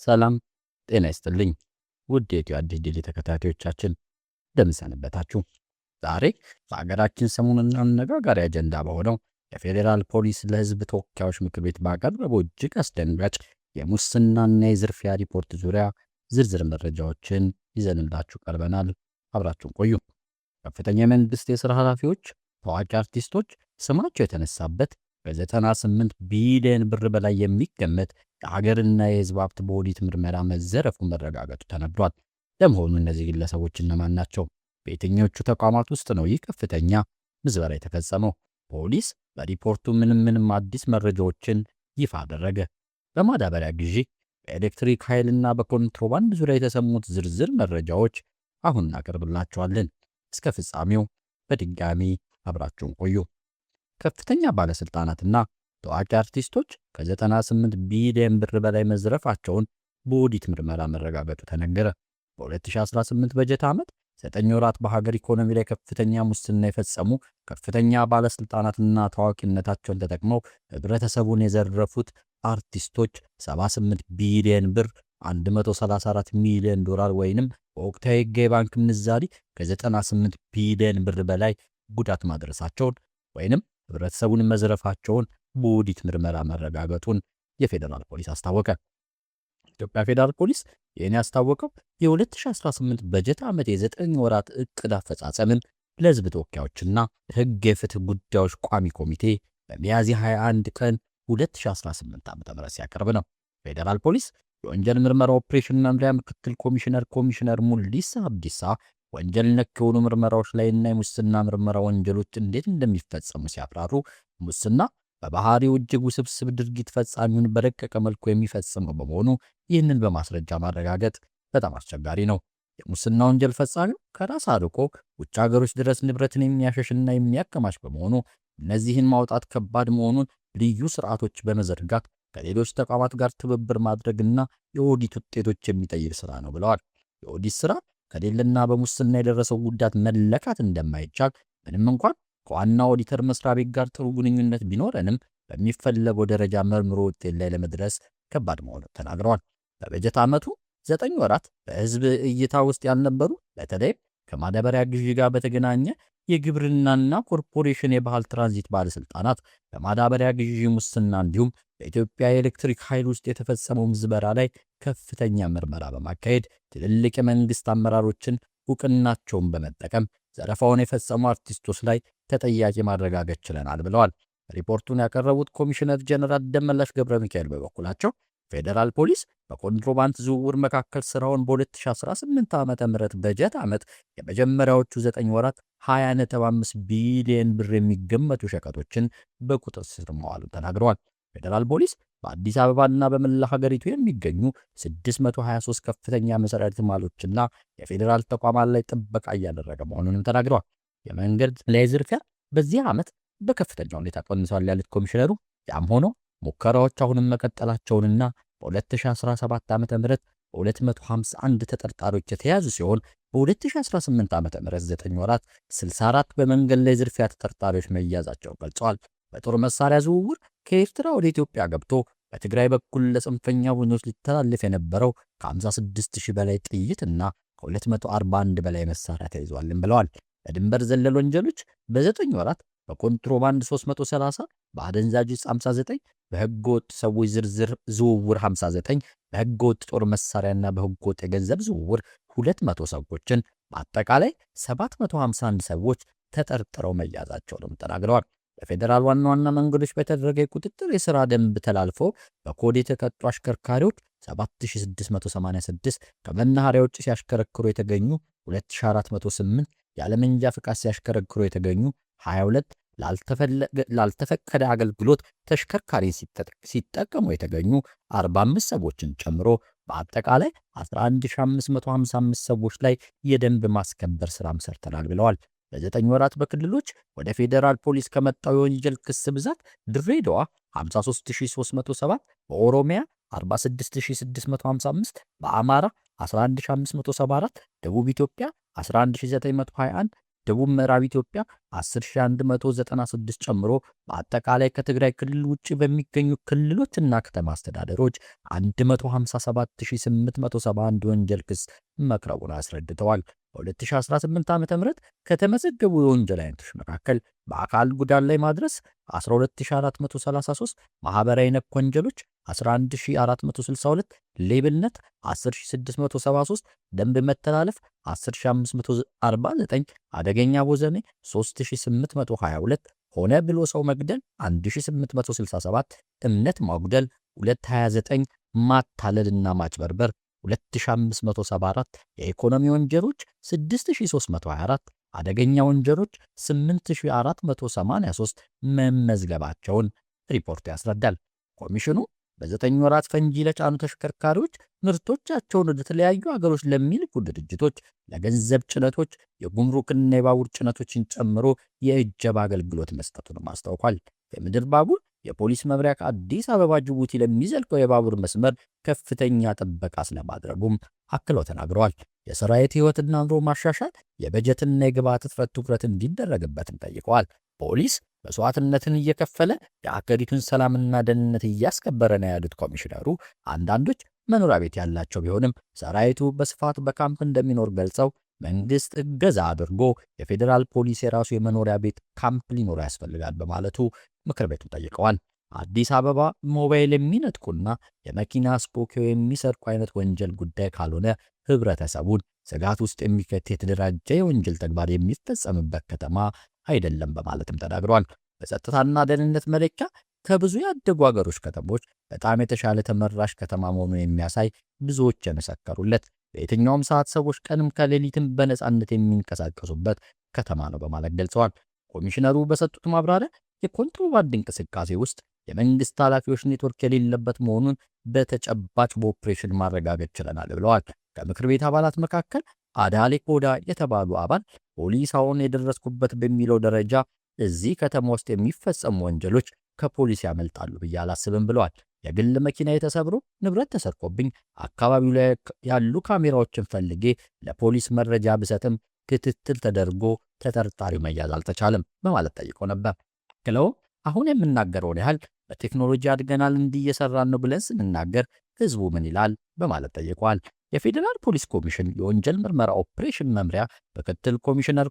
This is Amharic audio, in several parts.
ሰላም ጤና ይስጥልኝ። ውድ የኢትዮ አዲስ ዴይሊ ተከታታዮቻችን እንደምን ሰነበታችሁ? ዛሬ በሀገራችን ሰሞኑን አነጋጋሪ አጀንዳ በሆነው የፌዴራል ፖሊስ ለሕዝብ ተወካዮች ምክር ቤት ባቀረበው እጅግ አስደንጋጭ የሙስናና የዝርፊያ ሪፖርት ዙሪያ ዝርዝር መረጃዎችን ይዘንላችሁ ቀርበናል። አብራችሁን ቆዩ። ከፍተኛ የመንግሥት የሥራ ኃላፊዎች፣ ታዋቂ አርቲስቶች ስማቸው የተነሳበት ከ98 ቢሊዮን ብር በላይ የሚገመት የሀገርና የሕዝብ ሀብት በኦዲት ምርመራ መዘረፉ መረጋገጡ ተነግሯል። ለመሆኑ እነዚህ ግለሰቦች እነማን ናቸው? በየትኞቹ ተቋማት ውስጥ ነው ይህ ከፍተኛ ምዝበራ የተፈጸመው? ፖሊስ በሪፖርቱ ምንም አዲስ መረጃዎችን ይፋ አደረገ? በማዳበሪያ ግዢ፣ በኤሌክትሪክ ኃይልና በኮንትሮባንድ ዙሪያ የተሰሙት ዝርዝር መረጃዎች አሁን እናቀርብላችኋለን። እስከ ፍጻሜው በድጋሚ አብራችሁን ቆዩ። ከፍተኛ ባለሥልጣናትና ታዋቂ አርቲስቶች ከ98 ቢሊዮን ብር በላይ መዝረፋቸውን በኦዲት ምርመራ መረጋገጡ ተነገረ። በ2018 በጀት ዓመት 9 ወራት በሀገር ኢኮኖሚ ላይ ከፍተኛ ሙስና የፈጸሙ ከፍተኛ ባለሥልጣናትና ታዋቂነታቸውን ተጠቅመው ህብረተሰቡን የዘረፉት አርቲስቶች 78 ቢሊዮን ብር 134 ሚሊዮን ዶላር ወይንም በወቅታዊ የባንክ ምንዛሪ ከ98 ቢሊዮን ብር በላይ ጉዳት ማድረሳቸውን ወይንም ህብረተሰቡን መዝረፋቸውን በኦዲት ምርመራ መረጋገጡን የፌዴራል ፖሊስ አስታወቀ። ኢትዮጵያ ፌዴራል ፖሊስ ይህን ያስታወቀው የ2018 በጀት ዓመት የ9 ወራት ዕቅድ አፈጻጸምን ለሕዝብ ተወካዮችና ሕግ የፍትህ ጉዳዮች ቋሚ ኮሚቴ በሚያዝያ 21 ቀን 2018 ዓ.ም ሲያቀርብ ነው። ፌዴራል ፖሊስ የወንጀል ምርመራ ኦፕሬሽን መምሪያ ምክትል ኮሚሽነር ሙልዲሳ አብዲሳ ወንጀል ነክ የሆኑ ምርመራዎች ላይና የሙስና ምርመራ ወንጀሎች እንዴት እንደሚፈጸሙ ሲያብራሩ ሙስና በባህሪው እጅግ ውስብስብ ድርጊት ፈጻሚውን በረቀቀ መልኩ የሚፈጽመው በመሆኑ ይህንን በማስረጃ ማረጋገጥ በጣም አስቸጋሪ ነው። የሙስና ወንጀል ፈጻሚው ከራስ አርቆ ውጭ ሀገሮች ድረስ ንብረትን የሚያሸሽና የሚያከማች በመሆኑ እነዚህን ማውጣት ከባድ መሆኑን ልዩ ስርዓቶች በመዘርጋት ከሌሎች ተቋማት ጋር ትብብር ማድረግና የኦዲት ውጤቶች የሚጠይቅ ስራ ነው ብለዋል። የኦዲት ስራ ከሌለና በሙስና የደረሰው ጉዳት መለካት እንደማይቻል ምንም እንኳን ከዋና ኦዲተር መስሪያ ቤት ጋር ጥሩ ግንኙነት ቢኖረንም በሚፈለገው ደረጃ መርምሮ ውጤት ላይ ለመድረስ ከባድ መሆኑን ተናግረዋል። በበጀት ዓመቱ 9 ወራት በሕዝብ እይታ ውስጥ ያልነበሩ በተለይም ከማዳበሪያ ግዢ ጋር በተገናኘ የግብርናና ኮርፖሬሽን የባህል ትራንዚት ባለሥልጣናት በማዳበሪያ ግዢ ሙስና እንዲሁም በኢትዮጵያ የኤሌክትሪክ ኃይል ውስጥ የተፈጸመው ምዝበራ ላይ ከፍተኛ ምርመራ በማካሄድ ትልልቅ የመንግሥት አመራሮችን ዕውቅናቸውን በመጠቀም ዘረፋውን የፈጸሙ አርቲስቶች ላይ ተጠያቂ ማረጋገጥ ችለናል ብለዋል። ሪፖርቱን ያቀረቡት ኮሚሽነር ጀነራል ደመላሽ ገብረ ሚካኤል በበኩላቸው ፌዴራል ፖሊስ በኮንትሮባንድ ዝውውር መካከል ስራውን በ2018 ዓ.ም በጀት ዓመት የመጀመሪያዎቹ 9 ወራት 20.5 ቢሊዮን ብር የሚገመቱ ሸቀጦችን በቁጥጥር ስር መዋሉን ተናግረዋል። ፌዴራል ፖሊስ በአዲስ አበባና በመላ ሀገሪቱ የሚገኙ 623 ከፍተኛ መሠረተ ልማቶችና የፌዴራል ተቋማት ላይ ጥበቃ እያደረገ መሆኑንም ተናግረዋል። የመንገድ ላይ ዝርፊያ በዚህ ዓመት በከፍተኛ ሁኔታ ቀንሷል ያሉት ኮሚሽነሩ ያም ሆኖ ሙከራዎች አሁንም መቀጠላቸውንና በ2017 ዓ.ም በ251 ተጠርጣሪዎች የተያዙ ሲሆን በ2018 ዓ.ም 9 ወራት 64 በመንገድ ላይ ዝርፊያ ተጠርጣሪዎች መያዛቸውን ገልጸዋል። በጦር መሳሪያ ዝውውር ከኤርትራ ወደ ኢትዮጵያ ገብቶ በትግራይ በኩል ለጽንፈኛ ቡድኖች ሊተላለፍ የነበረው ከ56000 በላይ ጥይትና ከ241 በላይ መሳሪያ ተይዟልም ብለዋል። በድንበር ዘለል ወንጀሎች በ9 ወራት በኮንትሮባንድ 330፣ በአደንዛዥ ዕፅ 59፣ በሕገ ወጥ ሰዎች ዝውውር 59፣ በሕገ ወጥ ጦር መሳሪያና በሕገ ወጥ የገንዘብ ዝውውር 200 ሰዎችን በአጠቃላይ 751 ሰዎች ተጠርጥረው መያዛቸውንም ተናግረዋል። በፌዴራል ዋና ዋና መንገዶች በተደረገ ቁጥጥር የሥራ ደንብ ተላልፎ በኮድ የተቀጡ አሽከርካሪዎች 7686፣ ከመናኸሪያ ውጭ ሲያሽከረክሩ የተገኙ 2408፣ ያለመንጃ ፍቃድ ሲያሽከረክሩ የተገኙ 22፣ ላልተፈቀደ አገልግሎት ተሽከርካሪ ሲጠቀሙ የተገኙ 45 ሰዎችን ጨምሮ በአጠቃላይ 11555 ሰዎች ላይ የደንብ ማስከበር ሥራም ሰርተናል ብለዋል። በ9 ወራት በክልሎች ወደ ፌዴራል ፖሊስ ከመጣው የወንጀል ክስ ብዛት ድሬዳዋ 53307፣ በኦሮሚያ 46655፣ በአማራ 11574፣ ደቡብ ኢትዮጵያ 11921፣ ከደቡብ ምዕራብ ኢትዮጵያ 10196 ጨምሮ በአጠቃላይ ከትግራይ ክልል ውጭ በሚገኙ ክልሎችና ከተማ አስተዳደሮች 157871 ወንጀል ክስ መቅረቡን አስረድተዋል። በ2018 ዓ.ም ከተመዘገቡ የወንጀል አይነቶች መካከል በአካል ጉዳት ላይ ማድረስ 12433፣ ማህበራዊ ነክ ወንጀሎች 11462፣ ሌብነት 10673፣ ደንብ መተላለፍ 10549፣ አደገኛ ቦዘኔ 3822፣ ሆነ ብሎ ሰው መግደል 1867፣ እምነት ማጉደል 229፣ ማታለልና ማጭበርበር 2574፣ የኢኮኖሚ ወንጀሎች 6324፣ አደገኛ ወንጀሎች 8483 መመዝገባቸውን ሪፖርቱ ያስረዳል። ኮሚሽኑ በ9 ወራት ፈንጂ ለጫኑ ተሽከርካሪዎች ምርቶቻቸውን ወደ ተለያዩ ሀገሮች ለሚልኩ ድርጅቶች ለገንዘብ ጭነቶች፣ የጉምሩክና የባቡር ጭነቶችን ጨምሮ የእጀባ አገልግሎት መስጠቱንም አስታውቋል። የምድር ባቡር የፖሊስ መምሪያ ከአዲስ አበባ ጅቡቲ ለሚዘልቀው የባቡር መስመር ከፍተኛ ጥበቃ ስለማድረጉም አክለው ተናግረዋል። የሰራዊት ሕይወትና ኑሮ ማሻሻል የበጀትና የግብዓት እጥረት ትኩረት እንዲደረግበትም ጠይቀዋል። ፖሊስ መስዋዕትነትን እየከፈለ የአገሪቱን ሰላምና ደህንነት እያስከበረ ነው ያሉት ኮሚሽነሩ አንዳንዶች መኖሪያ ቤት ያላቸው ቢሆንም ሰራዊቱ በስፋት በካምፕ እንደሚኖር ገልጸው መንግስት እገዛ አድርጎ የፌዴራል ፖሊስ የራሱ የመኖሪያ ቤት ካምፕ ሊኖር ያስፈልጋል በማለቱ ምክር ቤቱ ጠይቀዋል። አዲስ አበባ ሞባይል የሚነጥቁና የመኪና ስፖኪዮ የሚሰርቁ አይነት ወንጀል ጉዳይ ካልሆነ ህብረተሰቡን ስጋት ውስጥ የሚከት የተደራጀ የወንጀል ተግባር የሚፈጸምበት ከተማ አይደለም በማለትም ተናግረዋል። በጸጥታና ደህንነት መለኪያ ከብዙ ያደጉ ሀገሮች ከተሞች በጣም የተሻለ ተመራሽ ከተማ መሆኑን የሚያሳይ ብዙዎች የመሰከሩለት በየትኛውም ሰዓት ሰዎች ቀንም ከሌሊትም በነጻነት የሚንቀሳቀሱበት ከተማ ነው በማለት ገልጸዋል። ኮሚሽነሩ በሰጡት ማብራሪያ የኮንትሮባንድ እንቅስቃሴ ውስጥ የመንግስት ኃላፊዎች ኔትወርክ የሌለበት መሆኑን በተጨባጭ በኦፕሬሽን ማረጋገጥ ችለናል ብለዋል። ከምክር ቤት አባላት መካከል አዳሌ ኮዳ የተባሉ አባል ፖሊስ አሁን የደረስኩበት በሚለው ደረጃ እዚህ ከተማ ውስጥ የሚፈጸሙ ወንጀሎች ከፖሊስ ያመልጣሉ ብዬ አላስብም ብለዋል። የግል መኪና የተሰብሮ ንብረት ተሰርቆብኝ አካባቢው ላይ ያሉ ካሜራዎችን ፈልጌ ለፖሊስ መረጃ ብሰጥም ክትትል ተደርጎ ተጠርጣሪው መያዝ አልተቻለም በማለት ጠይቆ ነበር። ክለው አሁን የምናገረውን ያህል በቴክኖሎጂ አድገናል እንዲየሰራን ነው ብለን ስንናገር ህዝቡ ምን ይላል በማለት ጠይቋል። የፌዴራል ፖሊስ ኮሚሽን የወንጀል ምርመራ ኦፕሬሽን መምሪያ ምክትል ኮሚሽነር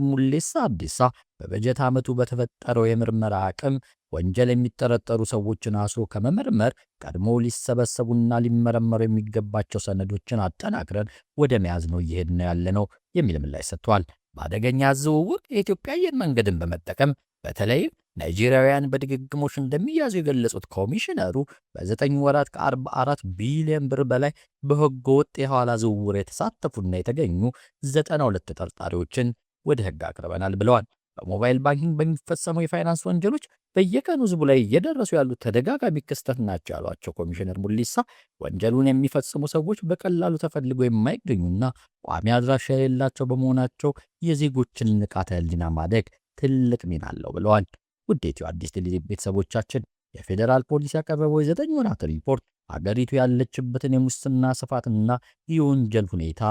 ሙሌሳ አብዲሳ በበጀት ዓመቱ በተፈጠረው የምርመራ አቅም ወንጀል የሚጠረጠሩ ሰዎችን አስሮ ከመመርመር ቀድሞ ሊሰበሰቡና ሊመረመሩ የሚገባቸው ሰነዶችን አጠናክረን ወደ መያዝ ነው እየሄድን ያለነው የሚል ምላሽ ሰጥቷል። በአደገኛ ዝውውር የኢትዮጵያ አየር መንገድን በመጠቀም በተለይም ናይጄሪያውያን በድግግሞሽ እንደሚያዙ የገለጹት ኮሚሽነሩ በ9 ወራት ከ44 ቢሊዮን ብር በላይ በህገ ወጥ የሐዋላ ዝውውር የተሳተፉና የተገኙ 92 ተጠርጣሪዎችን ወደ ህግ አቅርበናል ብለዋል። በሞባይል ባንኪንግ በሚፈጸሙ የፋይናንስ ወንጀሎች በየቀኑ ህዝቡ ላይ እየደረሱ ያሉት ተደጋጋሚ ክስተት ናቸው ያሏቸው ኮሚሽነር ሙሊሳ ወንጀሉን የሚፈጽሙ ሰዎች በቀላሉ ተፈልገው የማይገኙና ቋሚ አድራሻ የሌላቸው በመሆናቸው የዜጎችን ንቃተ ህሊና ማደግ ትልቅ ሚና አለው ብለዋል። ውዴቱ አዲስ ቴሌቪዥን ቤተሰቦቻችን የፌዴራል ፖሊስ ያቀረበው የ9 ወራት ሪፖርት አገሪቱ ያለችበትን የሙስና ስፋትና የወንጀል ሁኔታ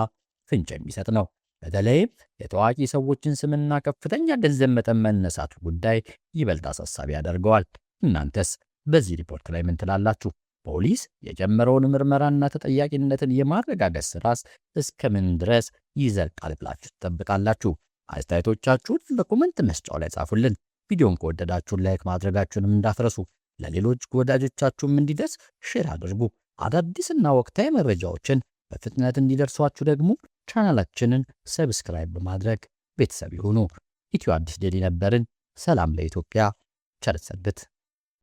ፍንጭ የሚሰጥ ነው። በተለይም የታዋቂ ሰዎችን ስምና ከፍተኛ ገንዘብ መጠን መነሳቱ ጉዳይ ይበልጥ አሳሳቢ ያደርገዋል። እናንተስ በዚህ ሪፖርት ላይ ምን ትላላችሁ? ፖሊስ የጀመረውን ምርመራና ተጠያቂነትን የማረጋገጥ ስራስ እስከምን ድረስ ይዘልቃል ብላችሁ ትጠብቃላችሁ? አስተያየቶቻችሁን በኮሜንት መስጫው ላይ ጻፉልን። ቪዲዮን ከወደዳችሁ ላይክ ማድረጋችሁንም እንዳትረሱ። ለሌሎች ወዳጆቻችሁም እንዲደርስ ሼር አድርጉ። አዳዲስና ወቅታዊ መረጃዎችን በፍጥነት እንዲደርሷችሁ ደግሞ ቻናላችንን ሰብስክራይብ በማድረግ ቤተሰብ ይሁኑ። ኢትዮ አዲስ ዴይሊ ነበርን። ሰላም ለኢትዮጵያ። ቸር ሰንብቱ።